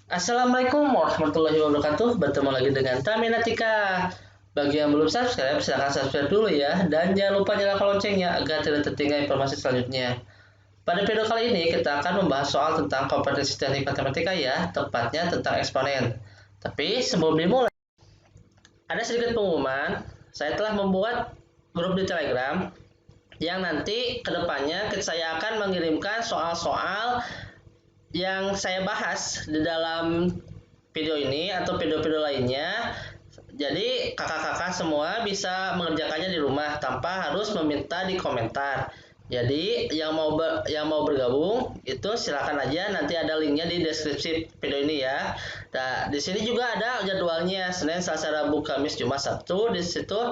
Assalamualaikum warahmatullahi wabarakatuh. Bertemu lagi dengan Taminatika. Bagi yang belum subscribe, silahkan subscribe dulu ya. Dan jangan lupa nyalakan loncengnya agar tidak tertinggal informasi selanjutnya. Pada video kali ini kita akan membahas soal tentang kompetensi teknik matematika ya, tepatnya tentang eksponen. Tapi sebelum dimulai, ada sedikit pengumuman. Saya telah membuat grup di Telegram yang nanti kedepannya saya akan mengirimkan soal-soal yang saya bahas di dalam video ini atau video-video lainnya. Jadi kakak-kakak semua bisa mengerjakannya di rumah tanpa harus meminta di komentar. Jadi yang mau bergabung itu silakan aja, nanti ada linknya di deskripsi video ini ya. Nah, di sini juga ada jadwalnya Senin, Selasa, Rabu, Kamis, Jumat, Sabtu. Di situ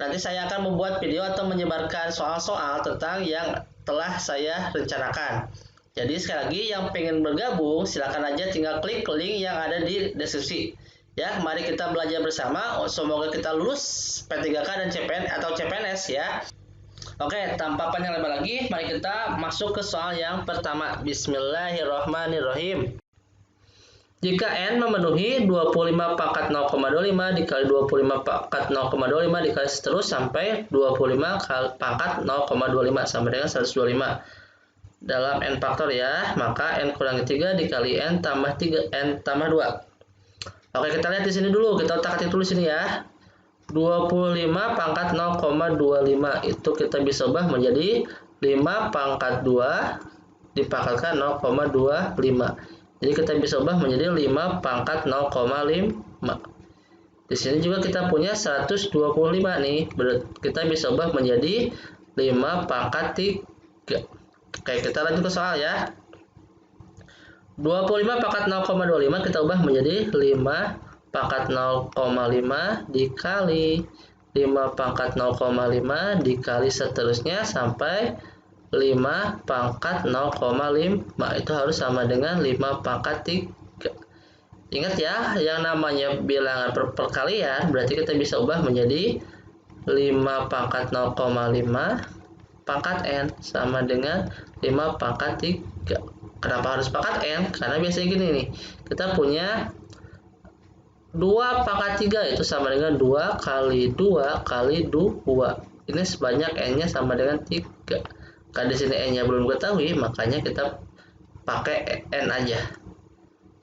nanti saya akan membuat video atau menyebarkan soal-soal tentang yang telah saya rencanakan. Jadi sekali lagi yang pengen bergabung silakan aja tinggal klik link yang ada di deskripsi. Ya, mari kita belajar bersama. Semoga kita lulus P3K dan CPN atau CPNS ya. Oke, tanpa panjang lebar lagi, mari kita masuk ke soal yang pertama. Bismillahirrahmanirrahim. Jika N memenuhi 25 pangkat 0,25 dikali 25 pangkat 0,25 dikali seterus sampai 25 pangkat 0,25 sama dengan 125. Dalam N faktor ya, maka N kurangi 3 dikali N tambah 3, N tambah 2. Oke, kita lihat di sini dulu, kita otak-atik dulu sini ya. 25 pangkat 0,25 itu kita bisa ubah menjadi 5 pangkat 2 dipangkatkan 0,25. Jadi kita bisa ubah menjadi 5 pangkat 0,5. Di sini juga kita punya 125 nih, kita bisa ubah menjadi 5 pangkat 3. Oke, kita lanjut ke soal ya. 25 pangkat 0,25 kita ubah menjadi 5 pangkat 0,5 dikali 5 pangkat 0,5 dikali seterusnya sampai 5 pangkat 0,5. Itu harus sama dengan 5 pangkat 3. Ingat ya, yang namanya bilangan perkalian berarti kita bisa ubah menjadi 5 pangkat 0,5 pangkat N sama dengan 5 pangkat 3. Kenapa harus pangkat N? Karena biasanya gini nih, kita punya 2 pangkat 3 itu sama dengan 2 kali 2 kali 2. Ini sebanyak N-nya sama dengan 3. Karena di sini N-nya belum ketahui, makanya kita pakai N aja.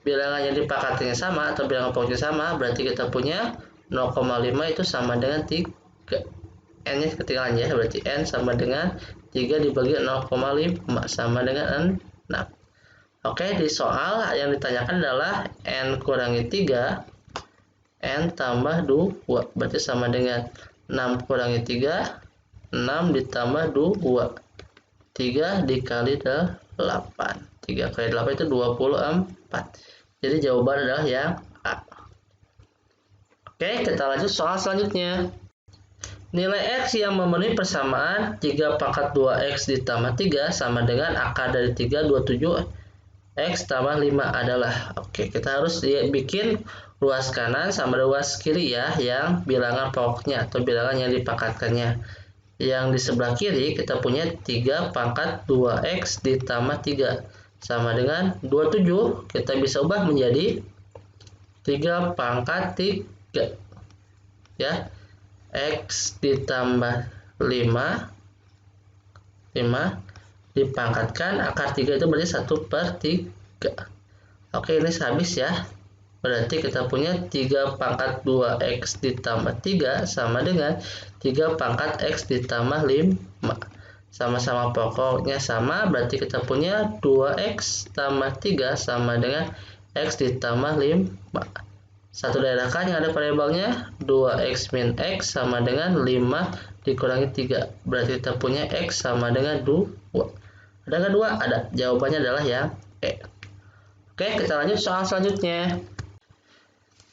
Bilangan yang dipangkatnya sama atau bilangan pokoknya sama, berarti kita punya 0,5 itu sama dengan 3. N-nya ketinggalan ya, berarti N sama dengan 3 dibagi 0,5 sama dengan 6. Oke, di soal yang ditanyakan adalah N kurangi 3, N tambah 2, berarti sama dengan 6 kurangi 3, 6 ditambah 2, 3 dikali 8. 3 kali 8 itu 24. Jadi jawaban adalah yang A. Oke, kita lanjut soal selanjutnya. Nilai X yang memenuhi persamaan 3 pangkat 2X ditambah 3 sama dengan akar dari 3, 27 X tambah 5 adalah. Oke, kita harus bikin ruas kanan sama ruas kiri ya, yang bilangan pokoknya atau bilangan yang dipangkatkannya. Yang di sebelah kiri kita punya 3 pangkat 2X ditambah 3 sama dengan 27. Kita bisa ubah menjadi 3 pangkat 3 ya. X ditambah 5 dipangkatkan akar 3 itu berarti 1/3. Oke, ini habis ya. Berarti kita punya 3 pangkat 2X ditambah 3 sama dengan 3 pangkat X ditambah 5. Sama-sama pokoknya sama, berarti kita punya 2X tambah 3 sama dengan X ditambah 5. Satu daerahkan yang ada variabelnya, 2X min X sama dengan 5 dikurangi 3. Berarti kita punya X sama dengan 2. Ada nggak 2? Ada. Jawabannya adalah yang E. Oke, kita lanjut soal selanjutnya.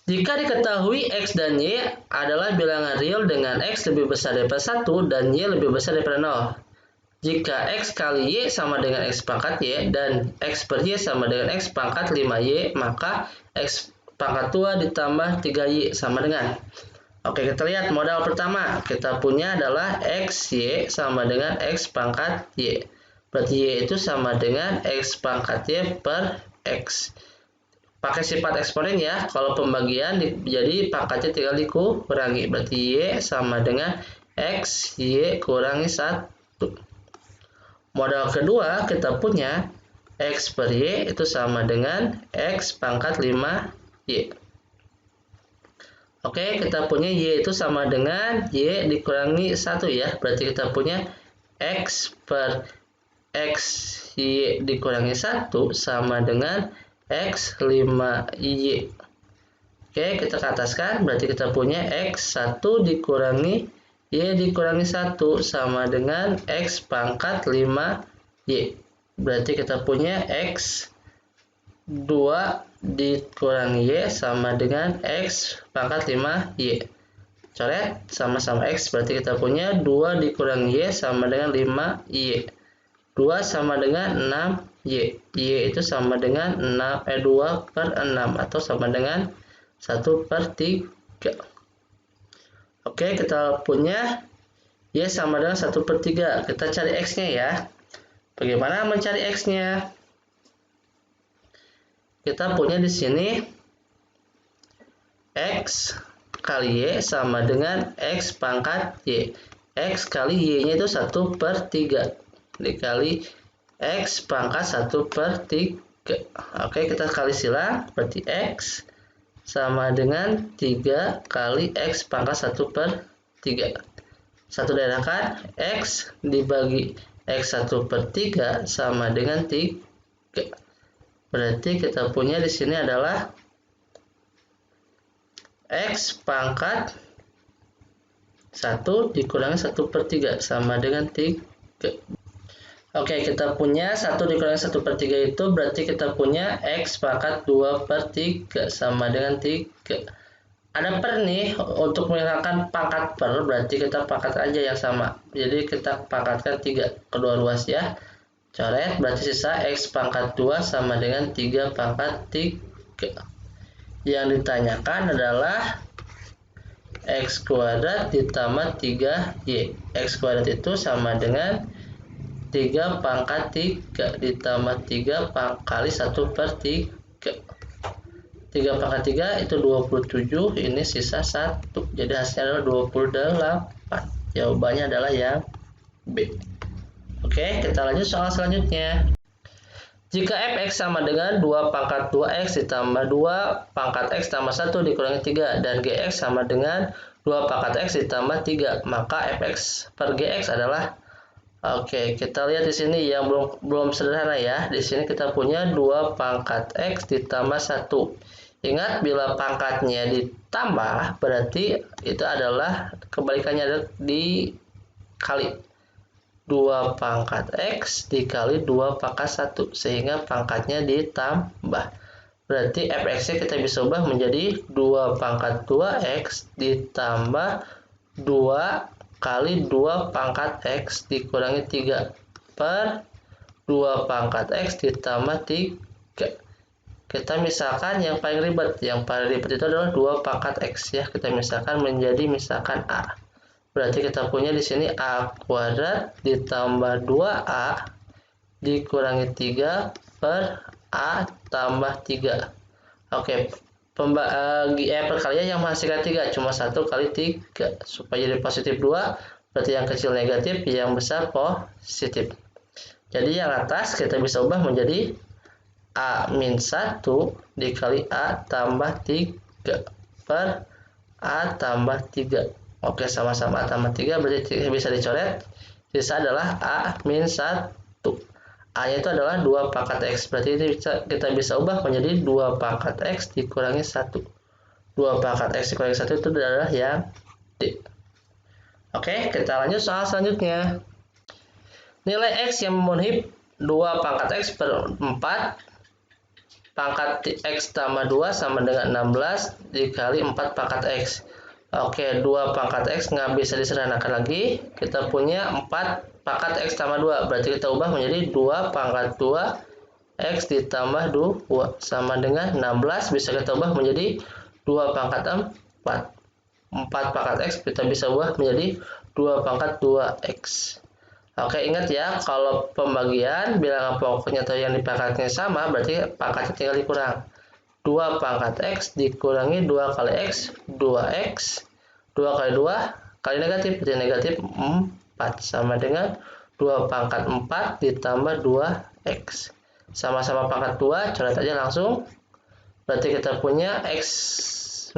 Jika diketahui X dan Y adalah bilangan real dengan X lebih besar daripada 1 dan Y lebih besar daripada 0. Jika X kali Y sama dengan X pangkat Y dan X per Y sama dengan X pangkat 5Y, maka X pangkat 2 ditambah 3Y sama dengan. Oke, kita lihat modal pertama. Kita punya adalah XY sama dengan X pangkat Y. Berarti Y itu sama dengan X pangkat Y per X. pakai sifat eksponen ya. Kalau pembagian jadi pangkatnya tinggal dikurangi. Berarti Y sama dengan X Y kurangi 1. Modal kedua kita punya X per Y itu sama dengan X pangkat 5Y. Oke, kita punya Y itu sama dengan Y dikurangi 1 ya. Berarti kita punya X per X Y dikurangi 1 sama dengan X 5Y. Oke, kita ke atas kan. Berarti kita punya X1 dikurangi Y dikurangi 1 sama dengan X pangkat 5Y. Berarti kita punya X2 dikurangi Y sama dengan X pangkat 5Y. Coret sama-sama X, berarti kita punya 2 dikurangi Y sama dengan 5Y. 2 sama dengan 6Y. Y itu sama dengan 2 per 6 atau sama dengan 1 per 3. Oke, kita punya Y sama dengan 1 per 3. Kita cari X-nya ya. Bagaimana mencari X-nya? Kita punya di sini X kali Y sama dengan X pangkat Y. X kali Y-nya itu 1 per 3. Dikali X pangkat 1 per 3. Oke, kita kali silang. Berarti X sama dengan 3 kali X pangkat 1 per 3. Satu daerahkan, X dibagi X1 per 3 sama dengan 3. Berarti kita punya di sini adalah X pangkat 1 dikurangi 1 per 3 sama dengan 3. Oke, kita punya 1 dikurangi 1 per 3 itu berarti kita punya X pangkat 2 per 3 sama dengan 3. Ada per nih, untuk menghilangkan pangkat per berarti kita pangkat aja yang sama. Jadi kita pangkatkan 3 kedua ruas ya. Coret, berarti sisa X pangkat 2 sama dengan 3 pangkat 3. Yang ditanyakan adalah X kuadrat ditambah 3Y. X kuadrat itu sama dengan 3 pangkat 3 ditambah 3 kali 1 per 3. 3 pangkat 3 itu 27, ini sisa 1. Jadi hasilnya adalah 28. Jawabannya adalah yang B. Oke, kita lanjut soal selanjutnya. Jika fx sama dengan 2 pangkat 2x ditambah 2 pangkat x tambah 1 dikurangi 3 dan gx sama dengan 2 pangkat x ditambah 3, maka fx per gx adalah. Oke, kita lihat di sini yang belum sederhana ya. Di sini kita punya 2 pangkat x ditambah 1. Ingat, bila pangkatnya ditambah berarti itu adalah kebalikannya dikali. 2 pangkat X dikali 2 pangkat 1 sehingga pangkatnya ditambah. Berarti fx-nya kita bisa ubah menjadi 2 pangkat 2x ditambah 2 kali 2 pangkat x dikurangi 3 per 2 pangkat x ditambah 3. Kita misalkan yang paling ribet. Yang paling ribet itu adalah 2 pangkat x ya. Kita misalkan menjadi misalkan A. Berarti kita punya di sini A kuadrat ditambah 2A dikurangi 3 per A tambah 3. Oke, perkalian yang menghasilkan 3 cuma 1 kali 3. Supaya jadi positif 2, berarti yang kecil negatif, yang besar positif. Jadi yang atas kita bisa ubah menjadi A min 1 dikali A tambah 3 per A tambah 3. Oke, sama-sama tambah 3 berarti bisa dicoret. Sisa adalah A min 1. A-nya itu adalah 2 pangkat X. Berarti ini kita bisa ubah menjadi 2 pangkat X dikurangi 1. 2 pangkat X dikurangi 1 itu adalah yang D. Oke, kita lanjut soal selanjutnya. Nilai X yang memenuhi 2 pangkat X per 4 pangkat X tambah 2 sama dengan 16 dikali 4 pangkat X. Oke, 2 pangkat X nggak bisa disederhanakan lagi. Kita punya 4 pangkat X tambah 2. Berarti kita ubah menjadi 2 pangkat 2 X ditambah 2 sama dengan 16. Bisa kita ubah menjadi 2 pangkat 4. 4 pangkat X kita bisa ubah menjadi 2 pangkat 2X. Oke, ingat ya, kalau pembagian bilangan pokoknya atau yang dipangkatnya sama, berarti pangkatnya tinggal dikurang. 2 pangkat X dikurangi 2 kali X, 2X, 2 kali 2 kali negatif, jadi negatif 4, sama dengan 2 pangkat 4 ditambah 2X. Sama-sama pangkat 2, coret aja langsung. Berarti kita punya X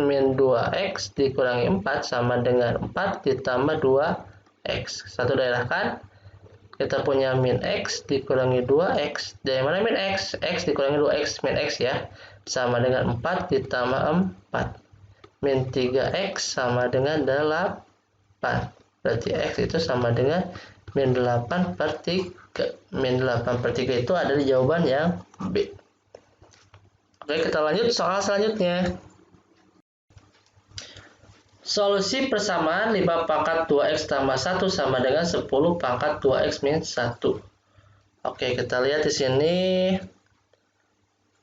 min 2X dikurangi 4 sama dengan 4 ditambah 2X. Satu daerah kan? Kita punya min X dikurangi 2X. Dari mana min X? X dikurangi 2X, min X ya. Sama dengan 4 ditambah 4. Min 3X sama dengan 8. Berarti X itu sama dengan min 8 per 3. Min 8 per 3 itu ada di jawaban yang B. Oke, kita lanjut soal selanjutnya. Solusi persamaan 5 pangkat 2X tambah 1 sama dengan 10 pangkat 2X min 1. Oke, kita lihat di sini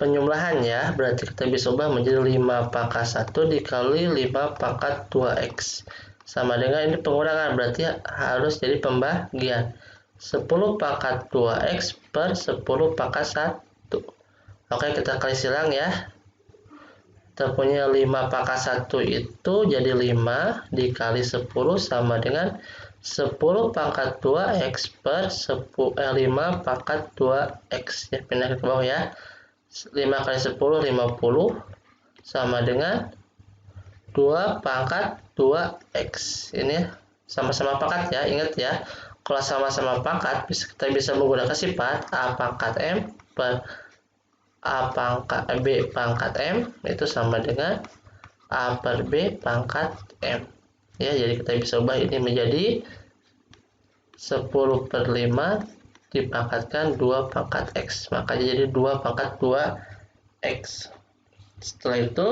penjumlahan ya. Berarti kita bisa ubah menjadi 5 pangkat 1 dikali 5 pangkat 2X. Sama dengan ini pengurangan, berarti harus jadi pembagian. 10 pangkat 2X per 10 pangkat 1. Oke, kita kali silang ya. Kita punya 5 pangkat 1 itu jadi 5 dikali 10 sama dengan 10 pangkat 2X per 5 pangkat 2X. Ya, pindah ke bawah ya. 5 kali 10, 50 sama dengan 2 pangkat 2X. Ini sama-sama pangkat ya, ingat ya. Kalau sama-sama pangkat, kita bisa menggunakan sifat A pangkat M per A pangkat B pangkat M itu sama dengan A per B pangkat M. Ya, jadi kita bisa ubah ini menjadi 10 per 5 dipangkatkan 2 pangkat X. Maka jadi 2 pangkat 2X. Setelah itu,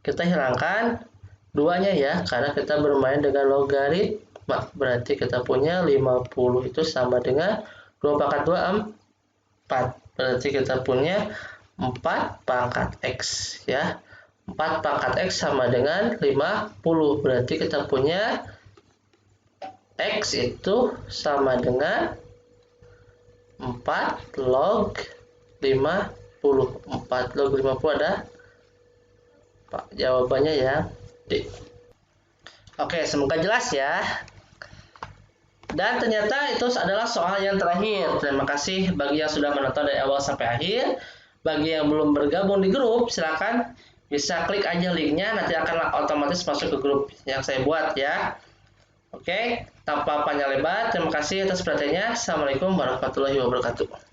kita hilangkan 2-nya ya, karena kita bermain dengan logaritma. Berarti kita punya 50 itu sama dengan 2 pangkat 2, 4. Berarti kita punya 4 pangkat X ya. 4 pangkat X sama dengan 50. Berarti kita punya X itu sama dengan 4 log 50. 4 log 50 ada jawabannya ya D. Oke, semoga jelas ya. Dan ternyata itu adalah soal yang terakhir. Terima kasih bagi yang sudah menonton dari awal sampai akhir. Bagi yang belum bergabung di grup, silakan bisa klik aja linknya, nanti akan otomatis masuk ke grup yang saya buat ya. Oke, tanpa panjang lebar, terima kasih atas perhatiannya. Assalamualaikum warahmatullahi wabarakatuh.